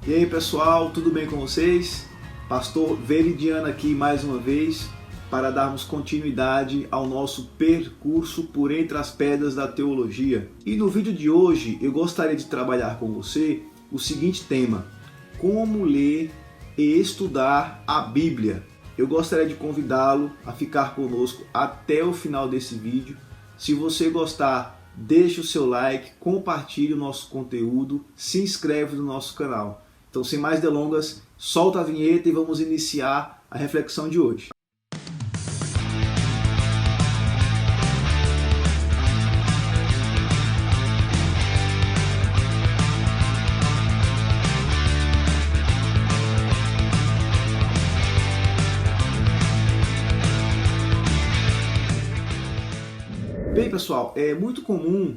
E aí pessoal, tudo bem com vocês? Pastor Veridiano aqui mais uma vez para darmos continuidade ao nosso percurso por entre as pedras da teologia. E no vídeo de hoje eu gostaria de trabalhar com você o seguinte tema: como ler e estudar a Bíblia. Eu gostaria de convidá-lo a ficar conosco até o final desse vídeo. Se você gostar, deixe o seu like, compartilhe o nosso conteúdo, se inscreve no nosso canal. Então, sem mais delongas, solta a vinheta e vamos iniciar a reflexão de hoje. Bem, pessoal, é muito comum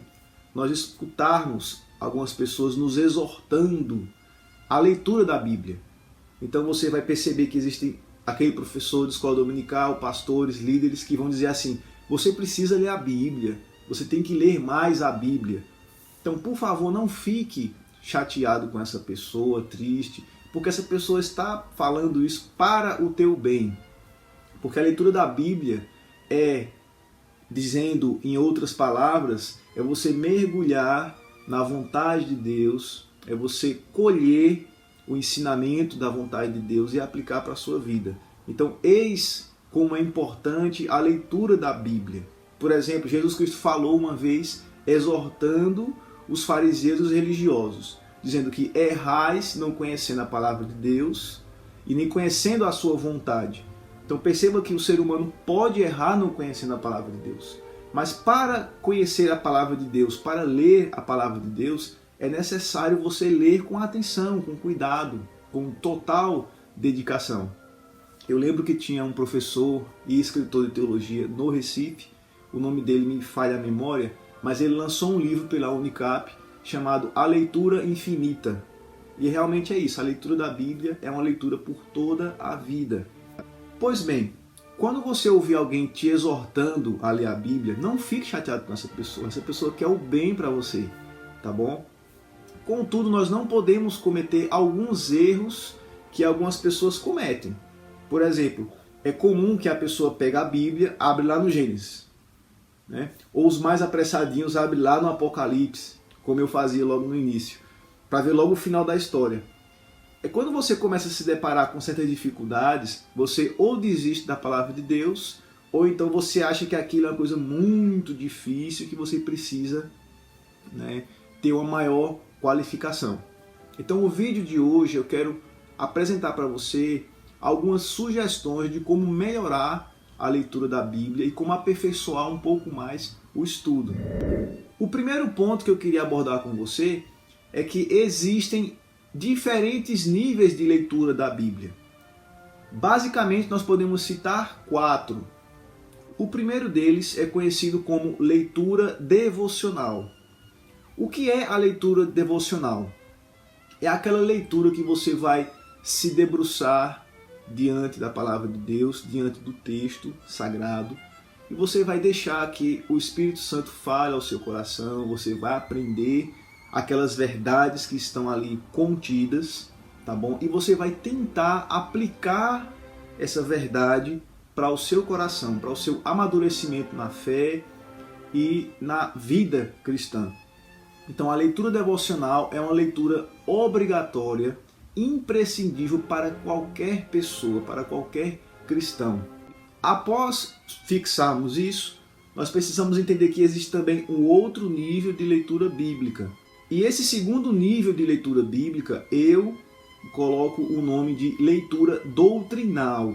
nós escutarmos algumas pessoas nos exortando a leitura da Bíblia. Então você vai perceber que existem aquele professor de escola dominical, pastores, líderes que vão dizer assim: você precisa ler a Bíblia, você tem que ler mais a Bíblia. Então, por favor, não fique chateado com essa pessoa, triste, porque essa pessoa está falando isso para o teu bem. Porque a leitura da Bíblia é, dizendo em outras palavras, é você mergulhar na vontade de Deus, é você colher o ensinamento da vontade de Deus e aplicar para a sua vida. Então, eis como é importante a leitura da Bíblia. Por exemplo, Jesus Cristo falou uma vez exortando os fariseus e os religiosos, dizendo que errais não conhecendo a palavra de Deus e nem conhecendo a sua vontade. Então perceba que o ser humano pode errar não conhecendo a palavra de Deus. Mas para conhecer a palavra de Deus, para ler a palavra de Deus, é necessário você ler com atenção, com cuidado, com total dedicação. Eu lembro que tinha um professor e escritor de teologia no Recife, o nome dele me falha a memória, mas ele lançou um livro pela Unicap chamado A Leitura Infinita. E realmente é isso, a leitura da Bíblia é uma leitura por toda a vida. Pois bem, quando você ouvir alguém te exortando a ler a Bíblia, não fique chateado com essa pessoa quer o bem para você, tá bom? Contudo, nós não podemos cometer alguns erros que algumas pessoas cometem. Por exemplo, é comum que a pessoa pegue a Bíblia, abre lá no Gênesis, né? Ou os mais apressadinhos abrem lá no Apocalipse, como eu fazia logo no início, para ver logo o final da história. É quando você começa a se deparar com certas dificuldades, você ou desiste da palavra de Deus, ou então você acha que aquilo é uma coisa muito difícil, que você precisa, né, ter uma maior qualificação. Então o vídeo de hoje eu quero apresentar para você algumas sugestões de como melhorar a leitura da Bíblia e como aperfeiçoar um pouco mais o estudo. O primeiro ponto que eu queria abordar com você é que existem diferentes níveis de leitura da Bíblia. Basicamente, nós podemos citar 4. O primeiro deles é conhecido como leitura devocional. O que é a leitura devocional? É aquela leitura que você vai se debruçar diante da palavra de Deus, diante do texto sagrado, e você vai deixar que o Espírito Santo fale ao seu coração, você vai aprender aquelas verdades que estão ali contidas, tá bom? E você vai tentar aplicar essa verdade para o seu coração, para o seu amadurecimento na fé e na vida cristã. Então a leitura devocional é uma leitura obrigatória, imprescindível para qualquer pessoa, para qualquer cristão. Após fixarmos isso, nós precisamos entender que existe também um outro nível de leitura bíblica. E esse segundo nível de leitura bíblica, eu coloco o nome de leitura doutrinal,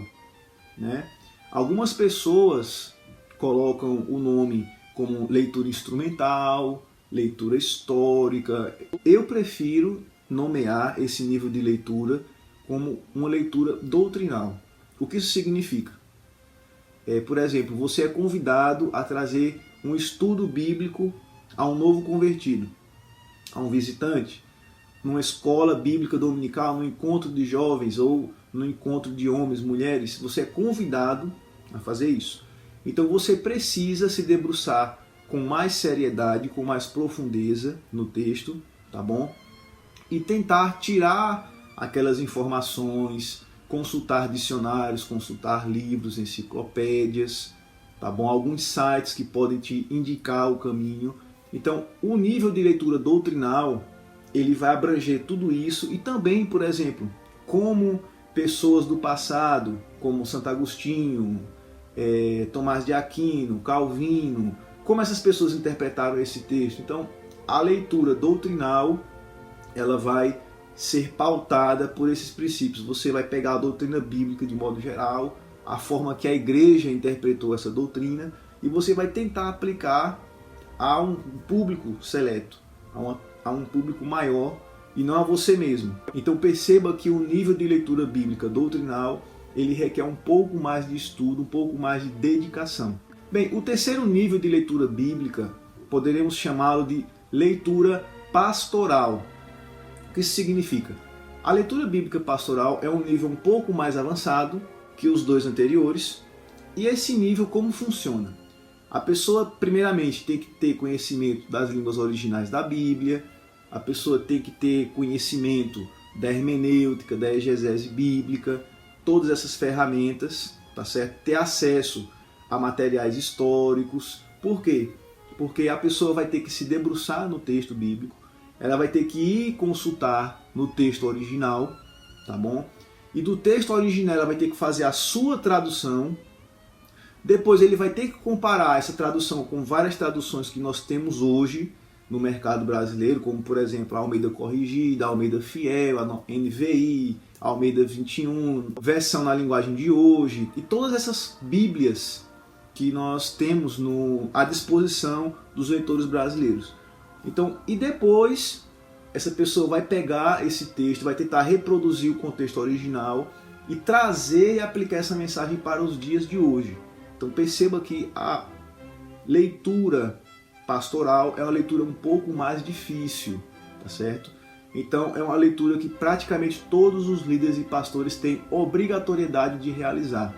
né? Algumas pessoas colocam o nome como leitura instrumental, leitura histórica. Eu prefiro nomear esse nível de leitura como uma leitura doutrinal. O que isso significa? Por exemplo, você é convidado a trazer um estudo bíblico a um novo convertido, a um visitante, numa escola bíblica dominical, num encontro de jovens ou no encontro de homens, mulheres. Você é convidado a fazer isso. Então você precisa se debruçar com mais seriedade, com mais profundeza no texto, tá bom? E tentar tirar aquelas informações, consultar dicionários, consultar livros, enciclopédias, tá bom? Alguns sites que podem te indicar o caminho. Então, o nível de leitura doutrinal, ele vai abranger tudo isso e também, por exemplo, como pessoas do passado, como Santo Agostinho, Tomás de Aquino, Calvino, como essas pessoas interpretaram esse texto. Então, a leitura doutrinal, ela vai ser pautada por esses princípios. Você vai pegar a doutrina bíblica de modo geral, a forma que a igreja interpretou essa doutrina, e você vai tentar aplicar a um público seleto, a um público maior, e não a você mesmo. Então perceba que o nível de leitura bíblica doutrinal, ele requer um pouco mais de estudo, um pouco mais de dedicação. Bem, o terceiro nível de leitura bíblica, poderemos chamá-lo de leitura pastoral. O que isso significa? A leitura bíblica pastoral é um nível um pouco mais avançado que os dois anteriores. E esse nível, como funciona? A pessoa, primeiramente, tem que ter conhecimento das línguas originais da Bíblia, a pessoa tem que ter conhecimento da hermenêutica, da exegese bíblica, todas essas ferramentas, tá certo? Ter acesso a materiais históricos. Por quê? Porque a pessoa vai ter que se debruçar no texto bíblico, ela vai ter que ir consultar no texto original, tá bom? E do texto original ela vai ter que fazer a sua tradução. Depois ele vai ter que comparar essa tradução com várias traduções que nós temos hoje no mercado brasileiro, como por exemplo a Almeida Corrigida, a Almeida Fiel, a NVI, a Almeida 21, versão na linguagem de hoje, e todas essas bíblias que nós temos à disposição dos leitores brasileiros. Então, e depois essa pessoa vai pegar esse texto, vai tentar reproduzir o contexto original e trazer e aplicar essa mensagem para os dias de hoje. Então perceba que a leitura pastoral é uma leitura um pouco mais difícil, tá certo? Então é uma leitura que praticamente todos os líderes e pastores têm obrigatoriedade de realizar.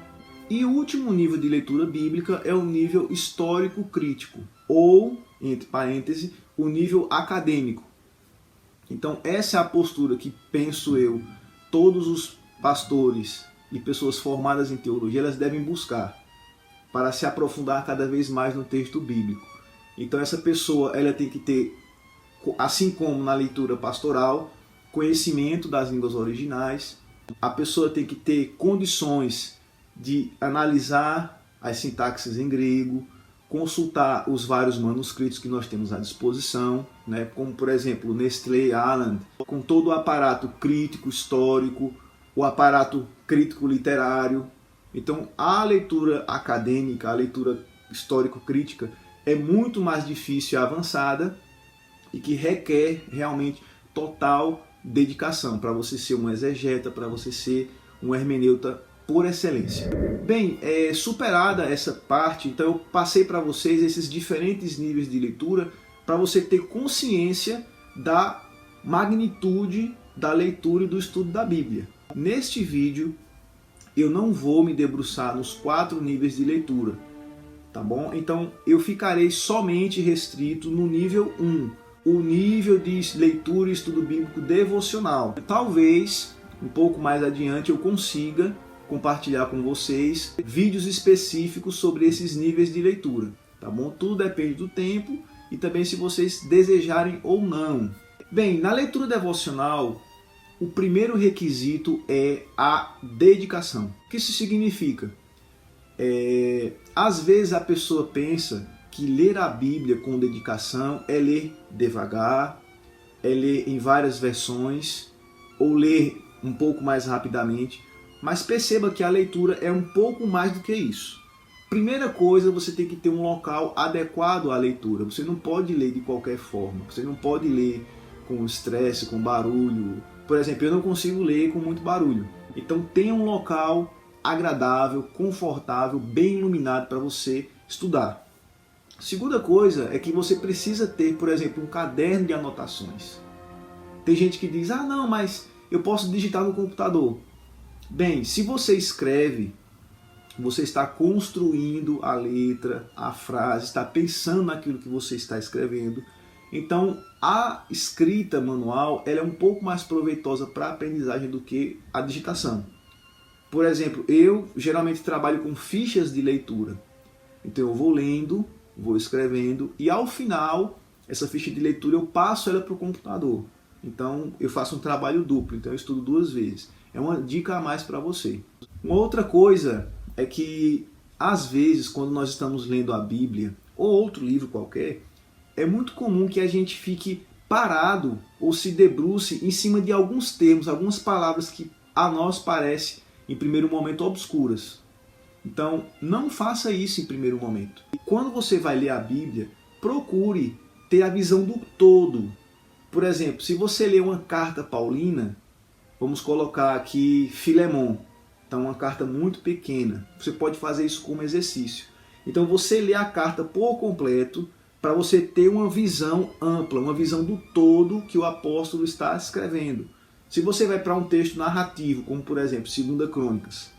E o último nível de leitura bíblica é o nível histórico-crítico, ou, entre parênteses, o nível acadêmico. Então essa é a postura que, penso eu, todos os pastores e pessoas formadas em teologia, elas devem buscar para se aprofundar cada vez mais no texto bíblico. Então essa pessoa, ela tem que ter, assim como na leitura pastoral, conhecimento das línguas originais. A pessoa tem que ter condições de analisar as sintaxes em grego, consultar os vários manuscritos que nós temos à disposição, né? Como por exemplo Nestlé Aland, com todo o aparato crítico histórico, o aparato crítico literário. Então a leitura acadêmica, a leitura histórico-crítica é muito mais difícil e avançada e que requer realmente total dedicação para você ser um exegeta, para você ser um hermeneuta por excelência. Bem, superada essa parte, então eu passei para vocês esses diferentes níveis de leitura para você ter consciência da magnitude da leitura e do estudo da Bíblia. Neste vídeo eu não vou me debruçar nos 4 níveis de leitura, tá bom? Então eu ficarei somente restrito no nível 1, o nível de leitura e estudo bíblico devocional. Talvez um pouco mais adiante eu consiga compartilhar com vocês vídeos específicos sobre esses níveis de leitura, tá bom? Tudo depende do tempo e também se vocês desejarem ou não. Bem, na leitura devocional, o primeiro requisito é a dedicação. O que isso significa? Às vezes a pessoa pensa que ler a Bíblia com dedicação é ler devagar, é ler em várias versões, ou ler um pouco mais rapidamente. Mas perceba que a leitura é um pouco mais do que isso. Primeira coisa, você tem que ter um local adequado à leitura. Você não pode ler de qualquer forma. Você não pode ler com estresse, com barulho. Por exemplo, eu não consigo ler com muito barulho. Então tenha um local agradável, confortável, bem iluminado para você estudar. Segunda coisa é que você precisa ter, por exemplo, um caderno de anotações. Tem gente que diz, não, mas eu posso digitar no computador. Bem, se você escreve, você está construindo a letra, a frase, está pensando naquilo que você está escrevendo. Então, a escrita manual ela é um pouco mais proveitosa para a aprendizagem do que a digitação. Por exemplo, eu geralmente trabalho com fichas de leitura. Então eu vou lendo, vou escrevendo e ao final, essa ficha de leitura eu passo ela para o computador. Então eu faço um trabalho duplo, então eu estudo 2 vezes. É uma dica a mais para você. Uma outra coisa é que às vezes quando nós estamos lendo a Bíblia ou outro livro qualquer, é muito comum que a gente fique parado ou se debruce em cima de alguns termos, algumas palavras que a nós parecem em primeiro momento obscuras. Então, não faça isso em primeiro momento. E quando você vai ler a Bíblia, procure ter a visão do todo. Por exemplo, se você ler uma carta paulina, vamos colocar aqui Filemon. Então, uma carta muito pequena. Você pode fazer isso como exercício. Então, você lê a carta por completo para você ter uma visão ampla, uma visão do todo que o apóstolo está escrevendo. Se você vai para um texto narrativo, como por exemplo, 2 Crônicas,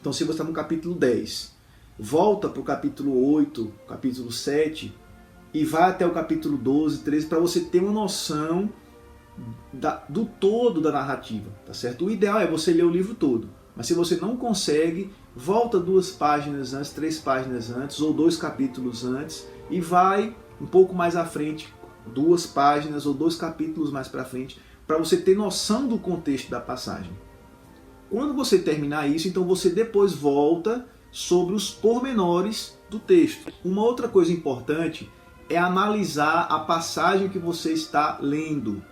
então se você está no capítulo 10, volta para o capítulo 8, capítulo 7 e vai até o capítulo 12, 13, para você ter uma noção do todo da narrativa, tá certo? O ideal é você ler o livro todo, mas se você não consegue, volta 2 páginas antes, 3 páginas antes, ou 2 capítulos antes, e vai um pouco mais à frente, 2 páginas ou 2 capítulos mais para frente, para você ter noção do contexto da passagem. Quando você terminar isso, então você depois volta sobre os pormenores do texto. Uma outra coisa importante é analisar a passagem que você está lendo.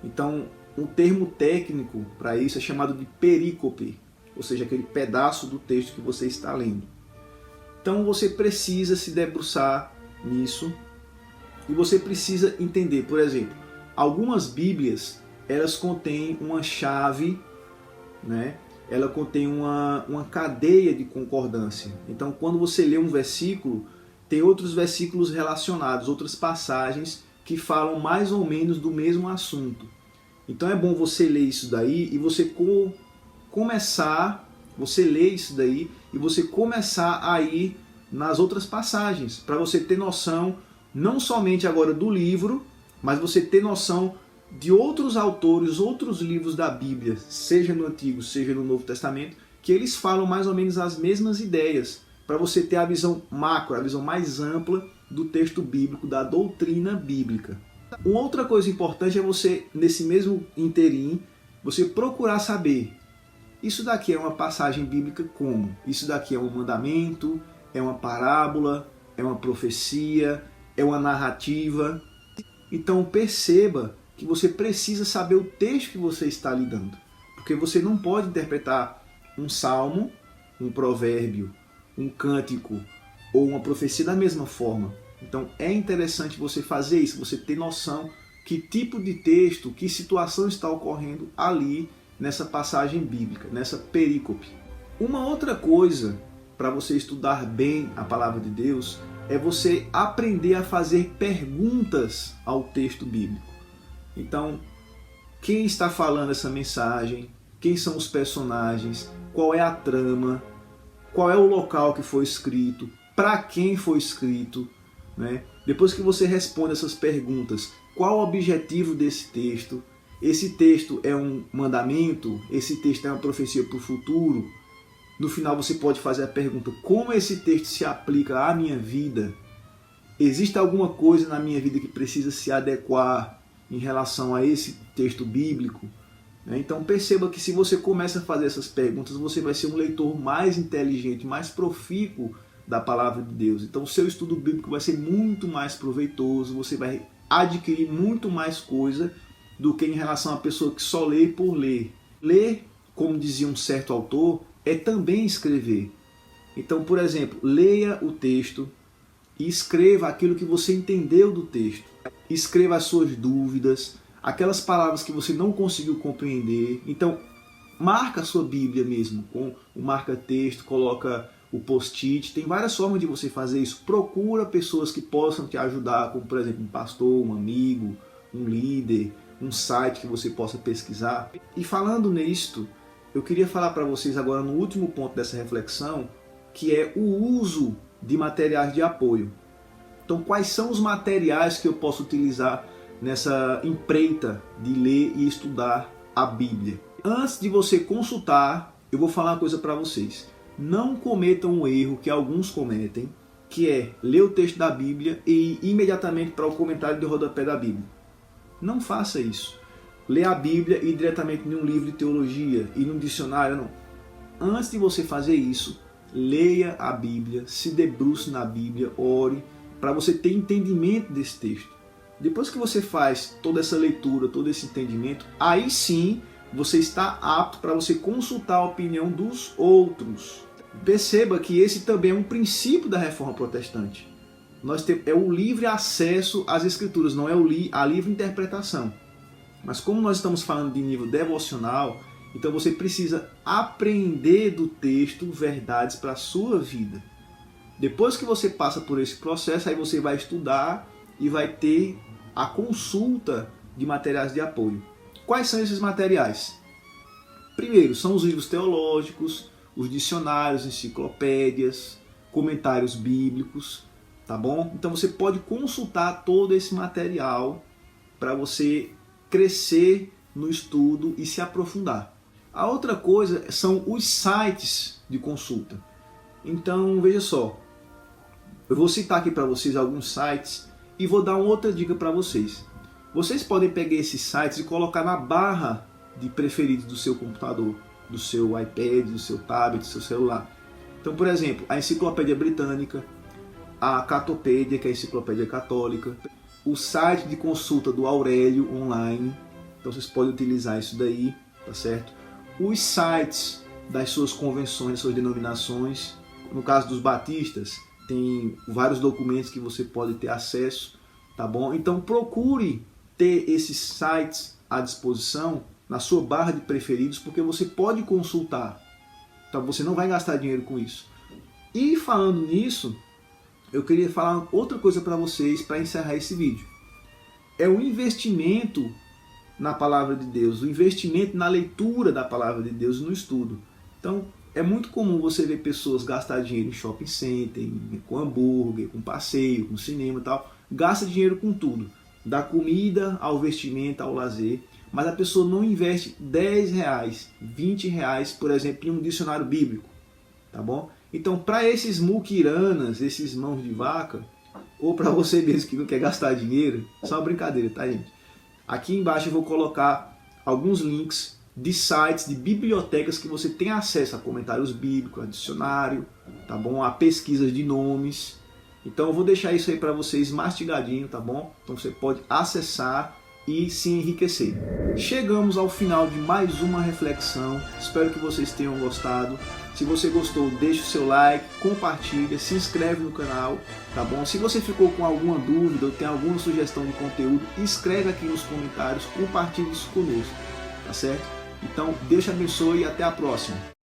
Então, um termo técnico para isso é chamado de perícope, ou seja, aquele pedaço do texto que você está lendo. Então você precisa se debruçar nisso e você precisa entender, por exemplo, algumas Bíblias, elas contêm uma chave, né? Ela contém uma cadeia de concordância. Então quando você lê um versículo, tem outros versículos relacionados, outras passagens que falam mais ou menos do mesmo assunto. Então é bom você ler isso daí e você você lê isso daí e você começar a ir nas outras passagens, para você ter noção não somente agora do livro, mas você ter noção de outros autores, outros livros da Bíblia, seja no Antigo, seja no Novo Testamento, que eles falam mais ou menos as mesmas ideias, para você ter a visão macro, a visão mais ampla do texto bíblico, da doutrina bíblica. Uma outra coisa importante é você, nesse mesmo interim, você procurar saber, isso daqui é uma passagem bíblica como? Isso daqui é um mandamento, é uma parábola, é uma profecia, é uma narrativa. Então perceba que você precisa saber o texto que você está lidando. Porque você não pode interpretar um salmo, um provérbio, um cântico ou uma profecia da mesma forma. Então é interessante você fazer isso, você ter noção que tipo de texto, que situação está ocorrendo ali nessa passagem bíblica, nessa perícope. Uma outra coisa para você estudar bem a palavra de Deus é você aprender a fazer perguntas ao texto bíblico. Então, quem está falando essa mensagem? Quem são os personagens? Qual é a trama? Qual é o local que foi escrito? Para quem foi escrito? Né? Depois que você responde essas perguntas, qual o objetivo desse texto? Esse texto é um mandamento? Esse texto é uma profecia para o futuro? No final você pode fazer a pergunta, como esse texto se aplica à minha vida? Existe alguma coisa na minha vida que precisa se adequar em relação a esse texto bíblico? Então perceba que se você começa a fazer essas perguntas, você vai ser um leitor mais inteligente, mais profícuo da palavra de Deus. Então o seu estudo bíblico vai ser muito mais proveitoso, você vai adquirir muito mais coisa do que em relação a pessoa que só lê por ler. Ler, como dizia um certo autor, é também escrever. Então, por exemplo, leia o texto e escreva aquilo que você entendeu do texto. Escreva as suas dúvidas, aquelas palavras que você não conseguiu compreender. Então, marca a sua Bíblia mesmo, com o marca-texto, coloca o post-it. Tem várias formas de você fazer isso. Procura pessoas que possam te ajudar, como por exemplo um pastor, um amigo, um líder, um site que você possa pesquisar. E falando nisto, eu queria falar para vocês agora no último ponto dessa reflexão, que é o uso de materiais de apoio. Então, quais são os materiais que eu posso utilizar nessa empreita de ler e estudar a Bíblia? Antes de você consultar, eu vou falar uma coisa para vocês. Não cometam o erro que alguns cometem, que é ler o texto da Bíblia e ir imediatamente para o comentário de rodapé da Bíblia. Não faça isso. Ler a Bíblia e ir diretamente em um livro de teologia e num dicionário, não. Antes de você fazer isso, leia a Bíblia, se debruce na Bíblia, ore, para você ter entendimento desse texto. Depois que você faz toda essa leitura, todo esse entendimento, aí sim você está apto para você consultar a opinião dos outros. Perceba que esse também é um princípio da Reforma Protestante. É o livre acesso às Escrituras, não é a livre interpretação. Mas como nós estamos falando de nível devocional, então você precisa aprender do texto verdades para a sua vida. Depois que você passa por esse processo, aí você vai estudar e vai ter a consulta de materiais de apoio. Quais são esses materiais? Primeiro, são os livros teológicos, os dicionários, enciclopédias, comentários bíblicos, tá bom? Então você pode consultar todo esse material para você crescer no estudo e se aprofundar. A outra coisa são os sites de consulta. Então, veja só, eu vou citar aqui para vocês alguns sites e vou dar uma outra dica para vocês. Vocês podem pegar esses sites e colocar na barra de preferidos do seu computador, do seu iPad, do seu tablet, do seu celular. Então, por exemplo, a Enciclopédia Britânica, a Catopédia, que é a Enciclopédia Católica, o site de consulta do Aurélio online, então vocês podem utilizar isso daí, tá certo? Os sites das suas convenções, das suas denominações, no caso dos batistas, tem vários documentos que você pode ter acesso, tá bom? Então procure ter esses sites à disposição na sua barra de preferidos, porque você pode consultar, então você não vai gastar dinheiro com isso. E falando nisso, eu queria falar outra coisa para vocês para encerrar esse vídeo. É o investimento na palavra de Deus, o investimento na leitura da palavra de Deus e no estudo. Então, é muito comum você ver pessoas gastar dinheiro em shopping center, com hambúrguer, com passeio, com cinema e tal. Gasta dinheiro com tudo, da comida ao vestimento, ao lazer. Mas a pessoa não investe R$10, R$20, por exemplo, em um dicionário bíblico, tá bom? Então, para esses muquiranas, esses mãos de vaca, ou para você mesmo que não quer gastar dinheiro, só uma brincadeira, tá, gente? Aqui embaixo eu vou colocar alguns links de sites, de bibliotecas que você tem acesso a comentários bíblicos, a dicionário, tá bom? A pesquisas de nomes. Então eu vou deixar isso aí para vocês mastigadinho, tá bom? Então você pode acessar e se enriquecer. Chegamos ao final de mais uma reflexão. Espero que vocês tenham gostado. Se você gostou, deixe o seu like, compartilha, se inscreve no canal, tá bom? Se você ficou com alguma dúvida ou tem alguma sugestão de conteúdo, escreve aqui nos comentários, compartilhe isso conosco, tá certo? Então, Deus te abençoe e até a próxima.